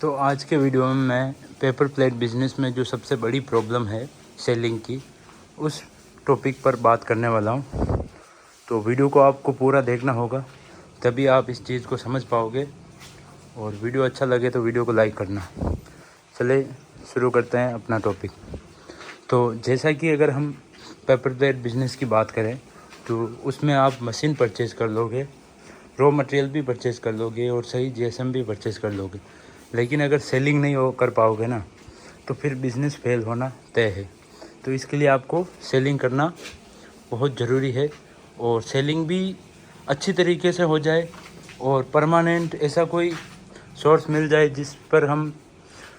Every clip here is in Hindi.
तो आज के वीडियो में मैं पेपर प्लेट बिज़नेस में जो सबसे बड़ी प्रॉब्लम है सेलिंग की, उस टॉपिक पर बात करने वाला हूँ। तो वीडियो को आपको पूरा देखना होगा, तभी आप इस चीज़ को समझ पाओगे। और वीडियो अच्छा लगे तो वीडियो को लाइक करना। चले शुरू करते हैं अपना टॉपिक। तो जैसा कि अगर हम पेपर प्लेट बिज़नेस की बात करें तो उसमें आप मशीन परचेज़ कर लोगे, रॉ मटेरियल भी परचेज़ कर लोगे और सही जीएसएम भी परचेज़ कर लोगे, लेकिन अगर सेलिंग नहीं हो कर पाओगे ना, तो फिर बिज़नेस फेल होना तय है। तो इसके लिए आपको सेलिंग करना बहुत ज़रूरी है, और सेलिंग भी अच्छी तरीके से हो जाए और परमानेंट ऐसा कोई सोर्स मिल जाए जिस पर हम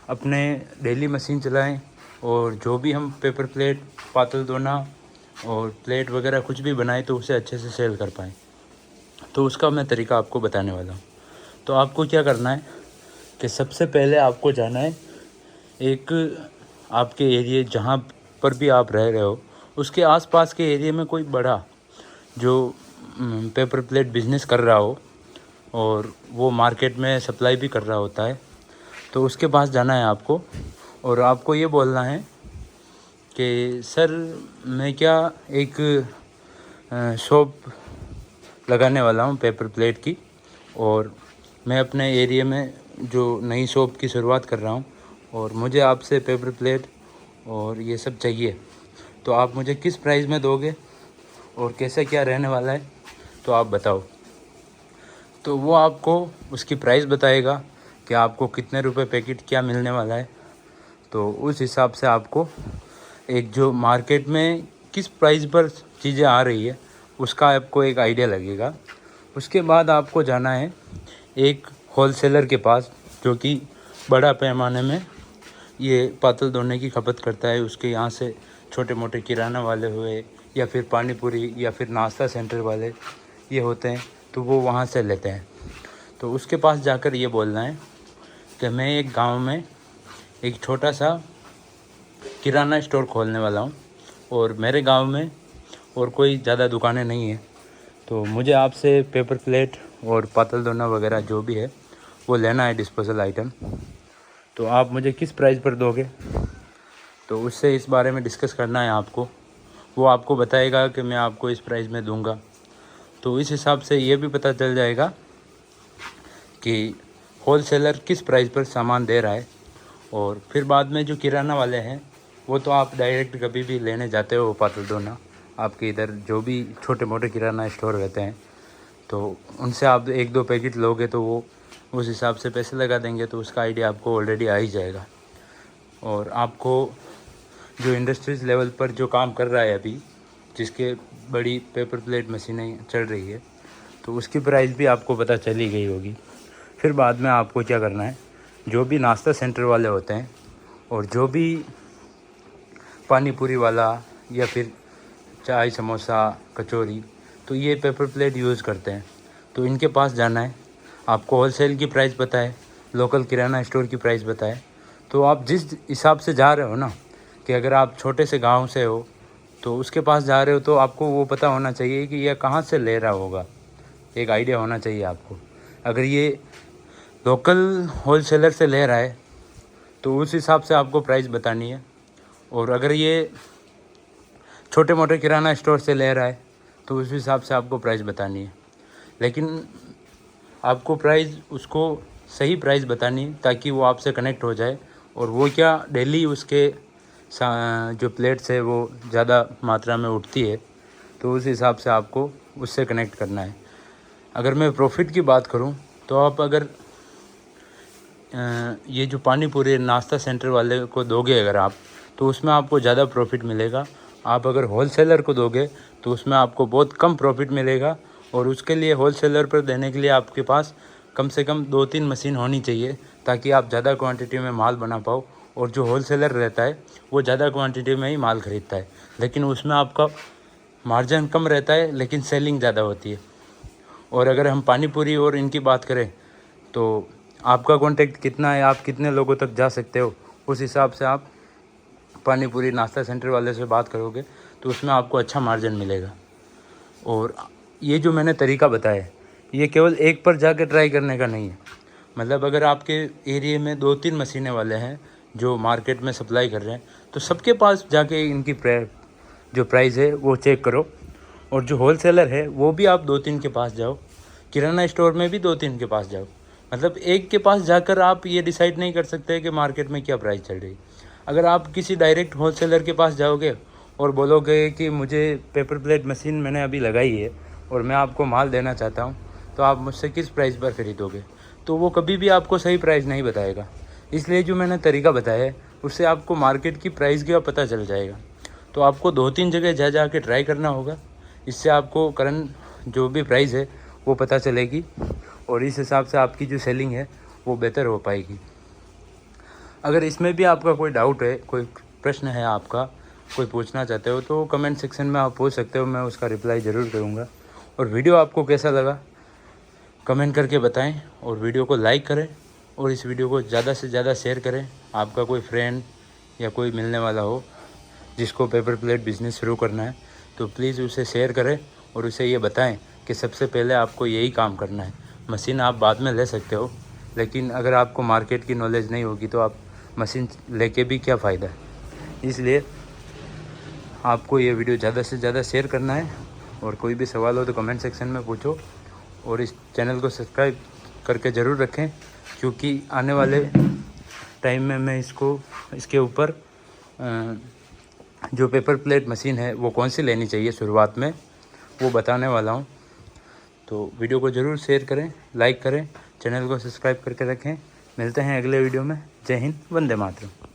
अपने डेली मशीन चलाएं, और जो भी हम पेपर प्लेट, पातल दोना और प्लेट वगैरह कुछ भी बनाएं तो उसे अच्छे से सेल कर पाएँ। तो उसका मैं तरीका आपको बताने वाला हूँ। तो आपको क्या करना है कि सबसे पहले आपको जाना है एक आपके एरिया जहाँ पर भी आप रह रहे हो उसके आसपास के एरिया में कोई बड़ा जो पेपर प्लेट बिज़नेस कर रहा हो और वो मार्केट में सप्लाई भी कर रहा होता है, तो उसके पास जाना है आपको। और आपको ये बोलना है कि सर मैं क्या एक शॉप लगाने वाला हूँ पेपर प्लेट की, और मैं अपने एरिया में जो नई शॉप की शुरुआत कर रहा हूँ और मुझे आपसे पेपर प्लेट और ये सब चाहिए, तो आप मुझे किस प्राइस में दोगे और कैसे क्या रहने वाला है तो आप बताओ। तो वो आपको उसकी प्राइस बताएगा कि आपको कितने रुपए पैकेट क्या मिलने वाला है। तो उस हिसाब से आपको एक जो मार्केट में किस प्राइस पर चीज़ें आ रही है उसका आपको एक आइडिया लगेगा। उसके बाद आपको जाना है एक होलसेलर के पास जो कि बड़ा पैमाने में ये पातल दोने की खपत करता है। उसके यहाँ से छोटे मोटे किराना वाले हुए या फिर पानी पूरी या फिर नाश्ता सेंटर वाले ये होते हैं, तो वो वहाँ से लेते हैं। तो उसके पास जाकर ये बोलना है कि मैं एक गांव में एक छोटा सा किराना स्टोर खोलने वाला हूँ और मेरे गांव में और कोई ज़्यादा दुकानें नहीं है, तो मुझे आपसे पेपर प्लेट और पातल दोना वगैरह जो भी है वो लेना है, डिस्पोजल आइटम। तो आप मुझे किस प्राइस पर दोगे, तो उससे इस बारे में डिस्कस करना है आपको। वो आपको बताएगा कि मैं आपको इस प्राइस में दूंगा। तो इस हिसाब से ये भी पता चल जाएगा कि होलसेलर किस प्राइस पर सामान दे रहा है। और फिर बाद में जो किराना वाले हैं वो तो आप डायरेक्ट कभी भी लेने जाते हो पातल दोना, आपके इधर जो भी छोटे मोटे किराना स्टोर रहते हैं, तो उनसे आप एक दो पैकेट लोगे तो वो उस हिसाब से पैसे लगा देंगे, तो उसका आइडिया आपको ऑलरेडी आ ही जाएगा। और आपको जो इंडस्ट्रीज़ लेवल पर जो काम कर रहा है अभी, जिसके बड़ी पेपर प्लेट मशीनें चल रही है, तो उसकी प्राइस भी आपको पता चली गई होगी। फिर बाद में आपको क्या करना है, जो भी नाश्ता सेंटर वाले होते हैं और जो भी पानी पूरी वाला या फिर चाय समोसा कचौरी, तो ये पेपर प्लेट यूज़ करते हैं, तो इनके पास जाना है। आपको होलसेल की प्राइस पता है, लोकल किराना स्टोर की प्राइस पता है, तो आप जिस हिसाब से जा रहे हो ना, कि अगर आप छोटे से गांव से हो तो उसके पास जा रहे हो तो आपको वो पता होना चाहिए कि यह कहाँ से ले रहा होगा, एक आइडिया होना चाहिए आपको। अगर ये लोकल होलसेलर से ले रहा है तो उस हिसाब से आपको प्राइस बतानी है, और अगर ये छोटे मोटे किराना स्टोर से ले रहा है तो उस हिसाब से आपको प्राइस बतानी है। लेकिन आपको प्राइस उसको सही प्राइस बतानी है ताकि वो आपसे कनेक्ट हो जाए, और वो क्या डेली उसके जो प्लेट्स है वो ज़्यादा मात्रा में उठती है, तो उस हिसाब से आपको उससे कनेक्ट करना है। अगर मैं प्रॉफिट की बात करूं तो आप अगर ये जो पानी पूरी नाश्ता सेंटर वाले को दोगे अगर आप, तो उसमें आपको ज़्यादा प्रॉफिट मिलेगा। आप अगर होलसेलर को दोगे तो उसमें आपको बहुत कम प्रॉफिट मिलेगा, और उसके लिए होलसेलर पर देने के लिए आपके पास कम से कम 2-3 मशीन होनी चाहिए ताकि आप ज़्यादा क्वांटिटी में माल बना पाओ। और जो होलसेलर रहता है वो ज़्यादा क्वांटिटी में ही माल ख़रीदता है, लेकिन उसमें आपका मार्जिन कम रहता है लेकिन सेलिंग ज़्यादा होती है। और अगर हम पानी पूरी और इनकी बात करें तो आपका कॉन्टेक्ट कितना है, आप कितने लोगों तक जा सकते हो, उस हिसाब से आप पानी पूरी नाश्ता सेंटर वाले से बात करोगे तो उसमें आपको अच्छा मार्जिन मिलेगा। और ये जो मैंने तरीका बताया ये केवल एक पर जाकर ट्राई करने का नहीं है, मतलब अगर आपके एरिया में 2-3 मशीनें वाले हैं जो मार्केट में सप्लाई कर रहे हैं, तो सबके पास जाके इनकी जो प्राइस है वो चेक करो। और जो होलसेलर है वो भी आप 2-3 के पास जाओ, किराना स्टोर में भी 2-3 के पास जाओ। मतलब एक के पास जाकर आप ये डिसाइड नहीं कर सकते कि मार्केट में क्या प्राइस चल रही। अगर आप किसी डायरेक्ट होलसेलर के पास जाओगे और बोलोगे कि मुझे पेपर प्लेट मशीन मैंने अभी लगाई है और मैं आपको माल देना चाहता हूँ, तो आप मुझसे किस प्राइस पर ख़रीदोगे, तो वो कभी भी आपको सही प्राइस नहीं बताएगा। इसलिए जो मैंने तरीका बताया है उससे आपको मार्केट की प्राइस का पता चल जाएगा। तो आपको 2-3 जगह जा के ट्राई करना होगा। इससे आपको करंट जो भी प्राइस है वो पता चलेगी और इस हिसाब से आपकी जो सेलिंग है वो बेहतर हो पाएगी। अगर इसमें भी आपका कोई डाउट है, कोई प्रश्न है आपका, कोई पूछना चाहते हो, तो कमेंट सेक्शन में आप पूछ सकते हो, मैं उसका रिप्लाई ज़रूर करूँगा। और वीडियो आपको कैसा लगा कमेंट करके बताएं और वीडियो को लाइक करें और इस वीडियो को ज़्यादा से ज़्यादा शेयर करें। आपका कोई फ्रेंड या कोई मिलने वाला हो जिसको पेपर प्लेट बिज़नेस शुरू करना है, तो प्लीज़ उसे शेयर करें और उसे ये बताएं कि सबसे पहले आपको यही काम करना है। मशीन आप बाद में ले सकते हो, लेकिन अगर आपको मार्केट की नॉलेज नहीं होगी तो आप मशीन लेके भी क्या फ़ायदा है। इसलिए आपको ये वीडियो ज़्यादा से ज़्यादा शेयर करना है और कोई भी सवाल हो तो कमेंट सेक्शन में पूछो और इस चैनल को सब्सक्राइब करके ज़रूर रखें, क्योंकि आने वाले टाइम में मैं इसके ऊपर जो पेपर प्लेट मशीन है वो कौन सी लेनी चाहिए शुरुआत में वो बताने वाला हूँ। तो वीडियो को ज़रूर शेयर करें, लाइक करें, चैनल को सब्सक्राइब करके रखें। मिलते हैं अगले वीडियो में। जय हिंद, वंदे मातरम।